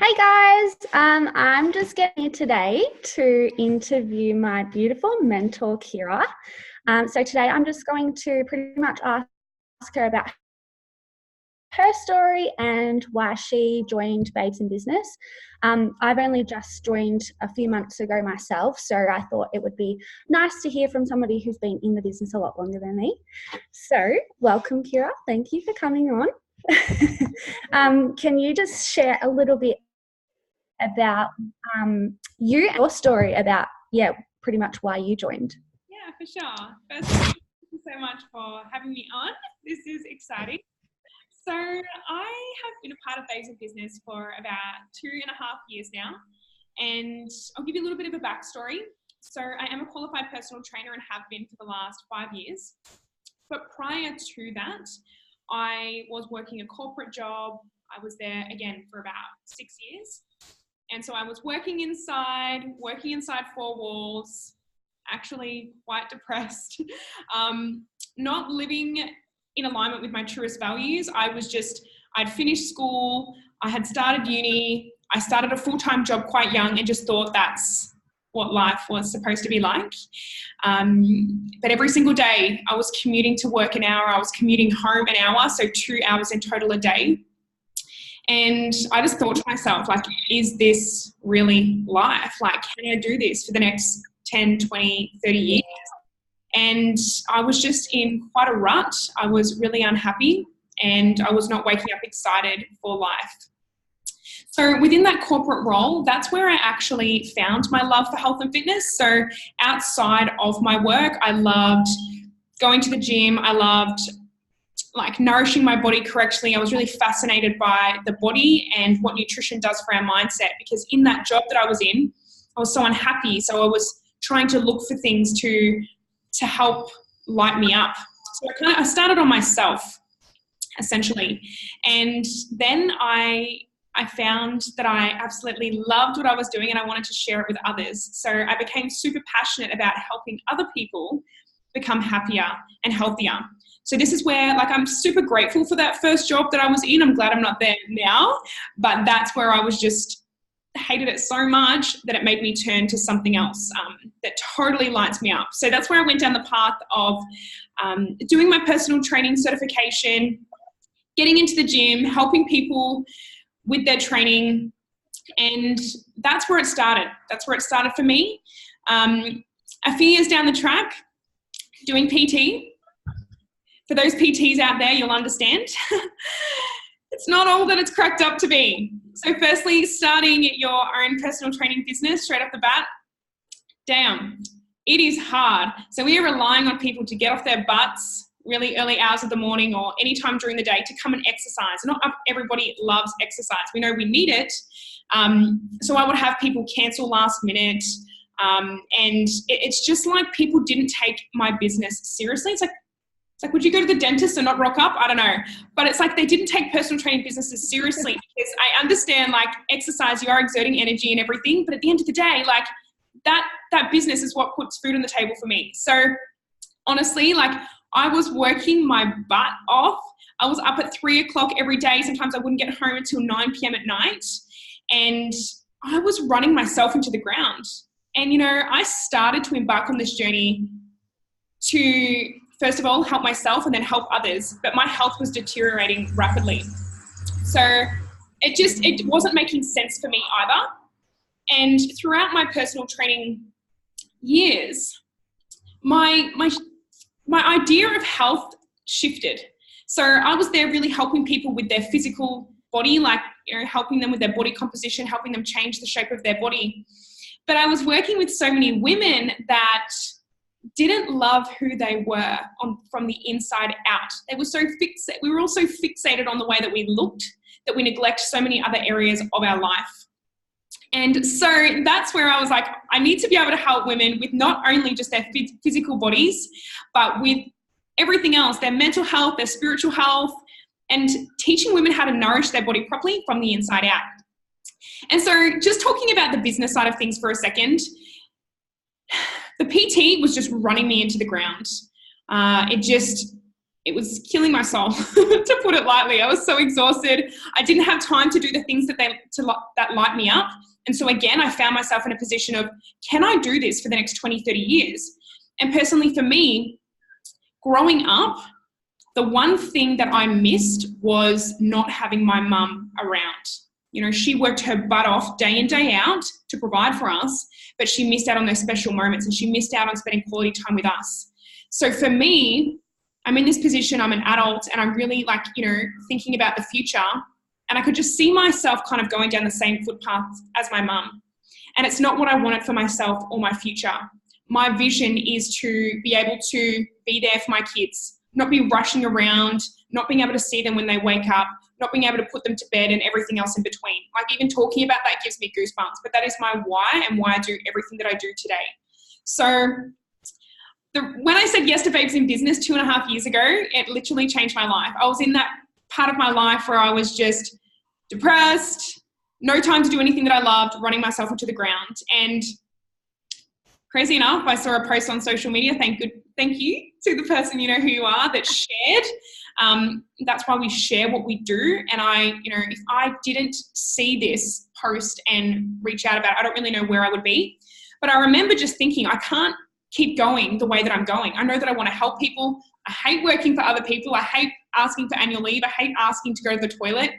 Hey guys, I'm just getting here today to interview my beautiful mentor, Kiera. So today I'm just going to pretty much ask her about her story and why she joined Babes in Business. I've only just joined a few months ago myself, so I thought it would be nice to hear from somebody who's been in the business a lot longer than me. So welcome, Kiera. Thank you for coming on. Can you just share a little bit about you and your story about, pretty much why you joined? Yeah, for sure. First, thank you so much for having me on. This is exciting. So I have been a part of Babes in Business for about 2.5 years now. And I'll give you a little bit of a backstory. So I am a qualified personal trainer and have been for the last 5 years. But prior to that, I was working a corporate job. I was there again for about 6 years. And so I was working inside 4 walls, actually quite depressed, not living in alignment with my truest values. I'd finished school, I had started uni, I started a full-time job quite young and just thought that's what life was supposed to be like. But every single day I was commuting to work an hour, I was commuting home an hour, so 2 hours in total a day. And I just thought to myself, like, is this really life? Like, can I do this for the next 10, 20, 30 years? And I was just in quite a rut. I was really unhappy and I was not waking up excited for life. So within that corporate role, that's where I actually found my love for health and fitness. So outside of my work, I loved going to the gym. I loved nourishing my body correctly. I was really fascinated by the body and what nutrition does for our mindset, because in that job that I was in, I was so unhappy. So I was trying to look for things to help light me up. So I started on myself, essentially. And then I found that I absolutely loved what I was doing and I wanted to share it with others. So I became super passionate about helping other people become happier and healthier. So this is where, I'm super grateful for that first job that I was in. I'm glad I'm not there now, but that's where I was just hated it so much that it made me turn to something else that totally lights me up. So that's where I went down the path of doing my personal training certification, getting into the gym, helping people with their training, and that's where it started. That's where it started for me. A few years down the track, doing PT. For those PTs out there, you'll understand. It's not all that it's cracked up to be. So firstly, starting your own personal training business straight off the bat, damn, it is hard. So we are relying on people to get off their butts really early hours of the morning or any time during the day to come and exercise. Not everybody loves exercise. We know we need it. So I would have people cancel last minute. And it's just like people didn't take my business seriously. It's like, would you go to the dentist and not rock up? I don't know. But it's like they didn't take personal training businesses seriously, because I understand, exercise, you are exerting energy and everything. But at the end of the day, that business is what puts food on the table for me. So honestly, I was working my butt off. I was up at 3 o'clock every day. Sometimes I wouldn't get home until 9 p.m. at night. And I was running myself into the ground. And, I started to embark on this journey to, first of all, help myself and then help others. But my health was deteriorating rapidly. So it wasn't making sense for me either. And throughout my personal training years, my idea of health shifted. So I was there really helping people with their physical body, helping them with their body composition, helping them change the shape of their body. But I was working with so many women that didn't love who they were from the inside out. They were so fixated. We were all so fixated on the way that we looked that we neglect so many other areas of our life. And so that's where I was like, I need to be able to help women with not only just their physical bodies, but with everything else, their mental health, their spiritual health, and teaching women how to nourish their body properly from the inside out. And so just talking about the business side of things for a second, the PT was just running me into the ground. It just it was killing my soul, to put it lightly. I was so exhausted. I didn't have time to do the things that light me up. And so again, I found myself in a position of, can I do this for the next 20, 30 years? And personally for me, growing up, the one thing that I missed was not having my mum around. You know, she worked her butt off day in, day out to provide for us, but she missed out on those special moments, and she missed out on spending quality time with us. So for me, I'm in this position, I'm an adult, and I'm really like, you know, thinking about the future, and I could just see myself kind of going down the same footpath as my mum. And it's not what I wanted for myself or my future. My vision is to be able to be there for my kids, not be rushing around, not being able to see them when they wake up, not being able to put them to bed and everything else in between. Like even talking about that gives me goosebumps, but that is my why and why I do everything that I do today. So when I said yes to Babes in Business 2.5 years ago, it literally changed my life. I was in that part of my life where I was just depressed, no time to do anything that I loved, running myself into the ground. And crazy enough, I saw a post on social media. Thank you to the person, you know who you are, that shared. That's why we share what we do. And if I didn't see this post and reach out about it, I don't really know where I would be. But I remember just thinking, I can't keep going the way that I'm going. I know that I want to help people. I hate working for other people. I hate asking for annual leave. I hate asking to go to the toilet.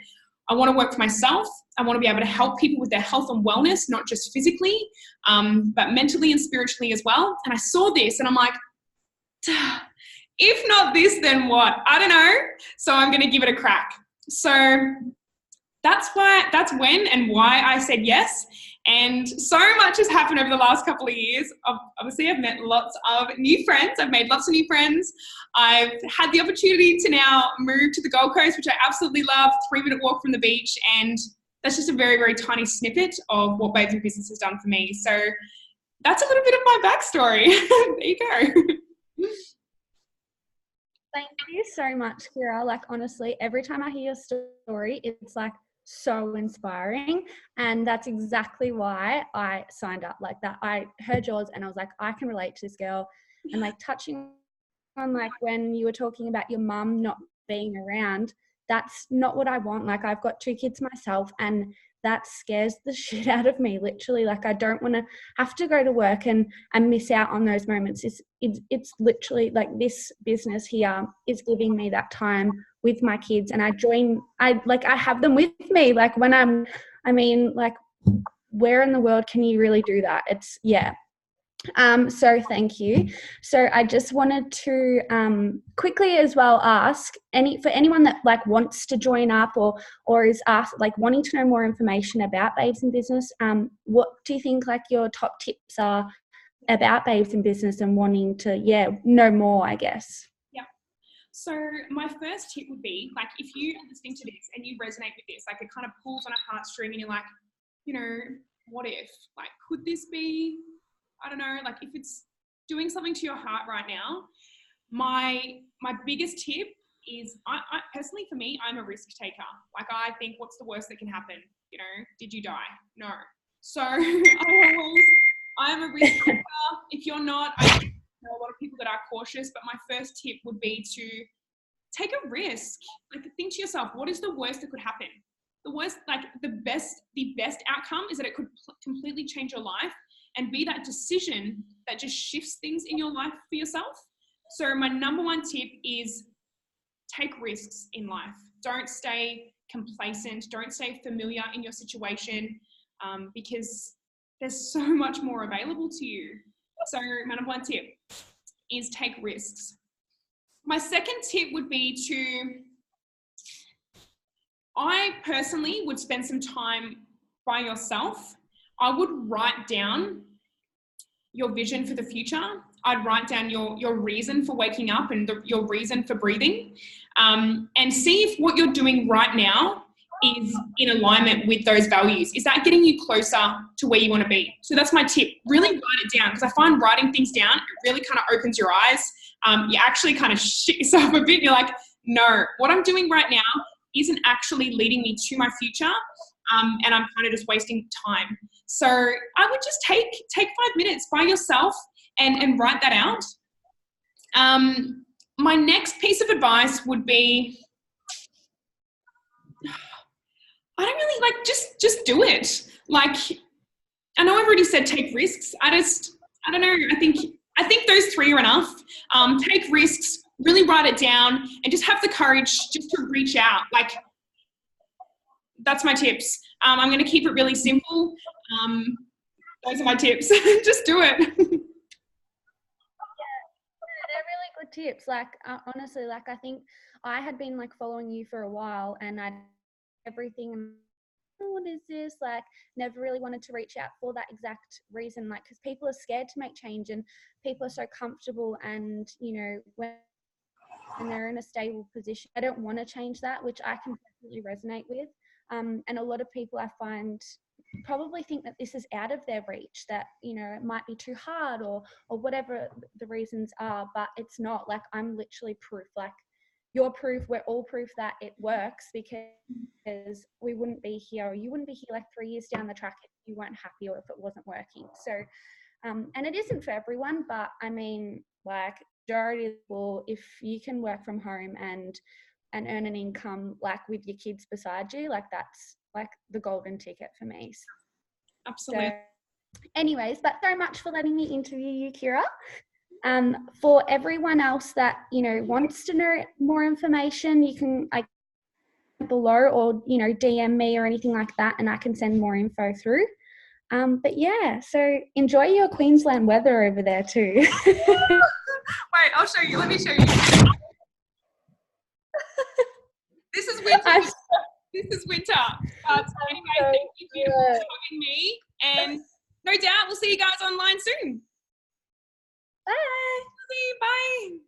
I want to work for myself. I want to be able to help people with their health and wellness, not just physically, but mentally and spiritually as well. And I saw this and I'm like, if not this, then what? I don't know. So I'm going to give it a crack. So that's when and why I said yes. And so much has happened over the last couple of years. Obviously, I've met lots of new friends. I've made lots of new friends. I've had the opportunity to now move to the Gold Coast, which I absolutely love, 3-minute walk from the beach. And that's just a very, very tiny snippet of what Babes in Business has done for me. So that's a little bit of my backstory. There you go. Thank you so much, Kiera. Like, honestly, every time I hear your story, it's like so inspiring. And that's exactly why I signed up like that. I heard yours and I was like, I can relate to this girl. And like touching on like when you were talking about your mum not being around, that's not what I want. Like I've got 2 kids myself and that scares the shit out of me, literally. Like I don't want to have to go to work and miss out on those moments. It's literally like this business here is giving me that time with my kids, and I have them with me. Like when like where in the world can you really do that? It's so thank you. So I just wanted to quickly as well ask for anyone that like wants to join up or is wanting to know more information about Babes in Business, what do you think like your top tips are about Babes in Business and wanting to know more, I guess? Yeah. So my first tip would be, like, if you are listening to this and you resonate with this, like it kind of pulls on a heartstring and you're like, what if, like, could this be, I don't know, like if it's doing something to your heart right now, my biggest tip is, I personally, for me, I'm a risk taker. Like I think, what's the worst that can happen? Did you die? No. So I'm a risk taker. If you're not, I know a lot of people that are cautious, but my first tip would be to take a risk. Like think to yourself, what is the worst that could happen? The worst, like the best outcome is that it could completely change your life and be that decision that just shifts things in your life for yourself. So my number one tip is take risks in life. Don't stay complacent. Don't stay familiar in your situation, because there's so much more available to you. So my number one tip is take risks. My second tip would be I personally would spend some time by yourself. I would write down your vision for the future. I'd write down your reason for waking up and your reason for breathing, and see if what you're doing right now is in alignment with those values. Is that getting you closer to where you want to be? So that's my tip. Really write it down, because I find writing things down, it really kind of opens your eyes. You actually kind of shit yourself a bit. You're like, no, what I'm doing right now isn't actually leading me to my future. And I'm kind of just wasting time. So I would just take 5 minutes by yourself and write that out. my next piece of advice would be, I don't really like, just do it. Like, I know I've already said take risks. I don't know. I think those three are enough. Take risks, really write it down, and just have the courage just to reach out. Like, that's my tips. I'm going to keep it really simple. Those are my tips. Just do it. They're really good tips. Like, honestly, like, I think I had been like following you for a while, and I everything. What is this? Like, never really wanted to reach out for that exact reason. Like, because people are scared to make change, and people are so comfortable, and when they're in a stable position, I don't want to change that, which I can definitely resonate with. And a lot of people I find probably think that this is out of their reach, that it might be too hard, or whatever the reasons are, but it's not. Like, I'm literally proof. Like, you're proof, we're all proof that it works, because we wouldn't be here, or you wouldn't be here like 3 years down the track if you weren't happy or if it wasn't working. So and it isn't for everyone, but I mean, like, majority of people, if you can work from home and earn an income, like, with your kids beside you, like, that's like the golden ticket for me. Absolutely. So, anyways, but very much for letting me interview you, Kiera. For everyone else that wants to know more information, you can below, or DM me or anything like that, and I can send more info through. But yeah, so enjoy your Queensland weather over there too. Wait, I'll show you. Let me show you. This is winter. This is winter. Anyway, thank you, beautiful, for having me. And no doubt we'll see you guys online soon. Bye. Bye.